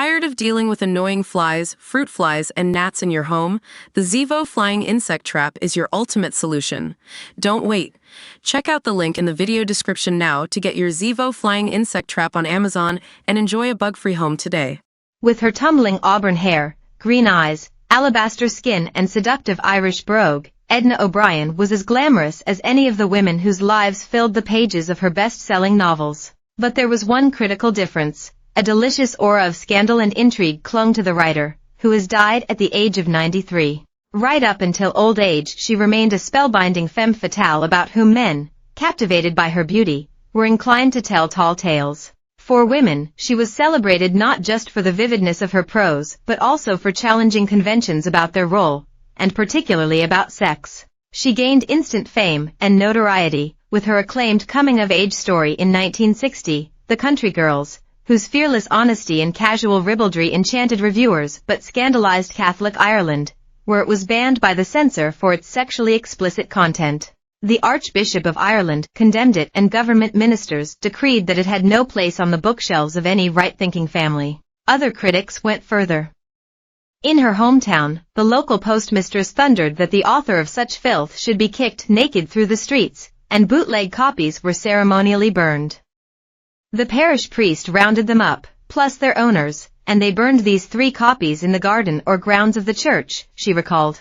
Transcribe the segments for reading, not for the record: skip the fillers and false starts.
Tired of dealing with annoying flies, fruit flies, and gnats in your home? The Zevo Flying Insect Trap is your ultimate solution. Don't wait. Check out the link in the video description now to get your Zevo Flying Insect Trap on Amazon and enjoy a bug-free home today. With her tumbling auburn hair, green eyes, alabaster skin, and seductive Irish brogue, Edna O'Brien was as glamorous as any of the women whose lives filled the pages of her best-selling novels. But there was one critical difference. A delicious aura of scandal and intrigue clung to the writer, who has died at the age of 93. Right up until old age she remained a spellbinding femme fatale about whom men, captivated by her beauty, were inclined to tell tall tales. For women, she was celebrated not just for the vividness of her prose but also for challenging conventions about their role, and particularly about sex. She gained instant fame and notoriety with her acclaimed coming-of-age story in 1960, The Country Girls, whose fearless honesty and casual ribaldry enchanted reviewers but scandalized Catholic Ireland, where it was banned by the censor for its sexually explicit content. The Archbishop of Ireland condemned it and government ministers decreed that it had no place on the bookshelves of any right-thinking family. Other critics went further. In her hometown, the local postmistress thundered that the author of such filth should be kicked naked through the streets, and bootleg copies were ceremonially burned. The parish priest rounded them up, plus their owners, and they burned these 3 copies in the garden or grounds of the church, she recalled.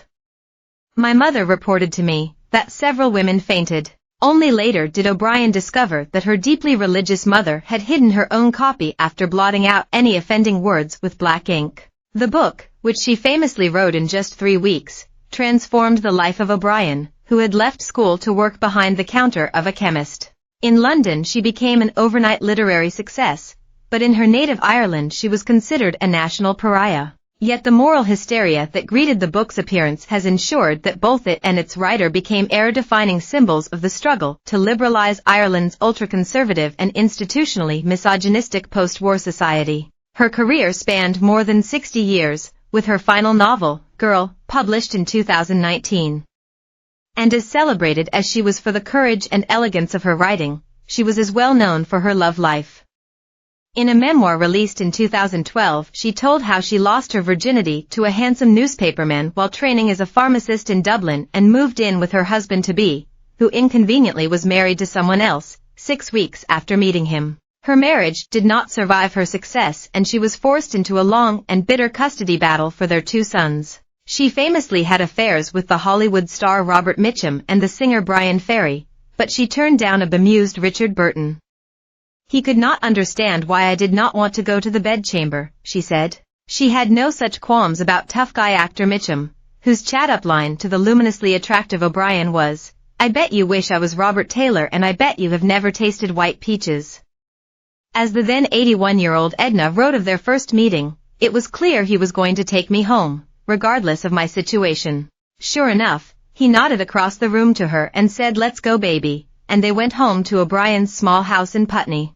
My mother reported to me that several women fainted. Only later did O'Brien discover that her deeply religious mother had hidden her own copy after blotting out any offending words with black ink. The book, which she famously wrote in just 3 weeks, transformed the life of O'Brien, who had left school to work behind the counter of a chemist. In London she became an overnight literary success, but in her native Ireland she was considered a national pariah. Yet the moral hysteria that greeted the book's appearance has ensured that both it and its writer became era-defining symbols of the struggle to liberalize Ireland's ultra-conservative and institutionally misogynistic post-war society. Her career spanned more than 60 years, with her final novel, Girl, published in 2019. And as celebrated as she was for the courage and elegance of her writing, she was as well known for her love life. In a memoir released in 2012, she told how she lost her virginity to a handsome newspaperman while training as a pharmacist in Dublin and moved in with her husband-to-be, who inconveniently was married to someone else, 6 weeks after meeting him. Her marriage did not survive her success and she was forced into a long and bitter custody battle for their 2 sons. She famously had affairs with the Hollywood star Robert Mitchum and the singer Brian Ferry, but she turned down a bemused Richard Burton. He could not understand why I did not want to go to the bedchamber, she said. She had no such qualms about tough guy actor Mitchum, whose chat-up line to the luminously attractive O'Brien was, I bet you wish I was Robert Taylor and I bet you have never tasted white peaches. As the then 81-year-old Edna wrote of their first meeting, it was clear he was going to take me home, regardless of my situation. Sure enough, he nodded across the room to her and said let's go baby, and they went home to O'Brien's small house in Putney.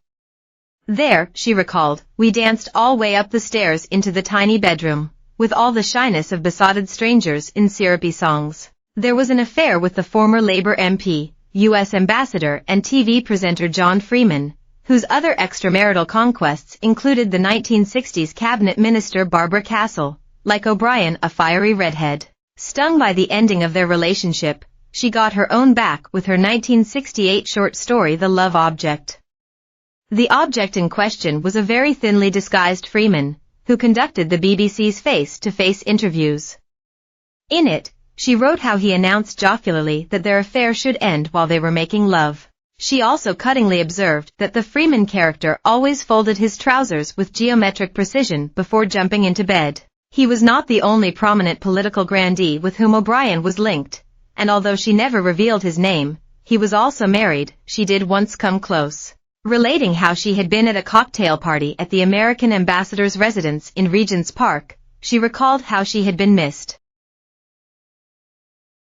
There, she recalled, we danced all way up the stairs into the tiny bedroom, with all the shyness of besotted strangers in syrupy songs. There was an affair with the former Labour MP, U.S. Ambassador and TV presenter John Freeman, whose other extramarital conquests included the 1960s cabinet minister Barbara Castle, like O'Brien a fiery redhead. Stung by the ending of their relationship, she got her own back with her 1968 short story The Love Object. The object in question was a very thinly disguised Freeman, who conducted the BBC's face-to-face interviews. In it, she wrote how he announced jocularly that their affair should end while they were making love. She also cuttingly observed that the Freeman character always folded his trousers with geometric precision before jumping into bed. He was not the only prominent political grandee with whom O'Brien was linked, and although she never revealed his name, he was also married. She did once come close. Relating how she had been at a cocktail party at the American ambassador's residence in Regent's Park, she recalled how she had been missed.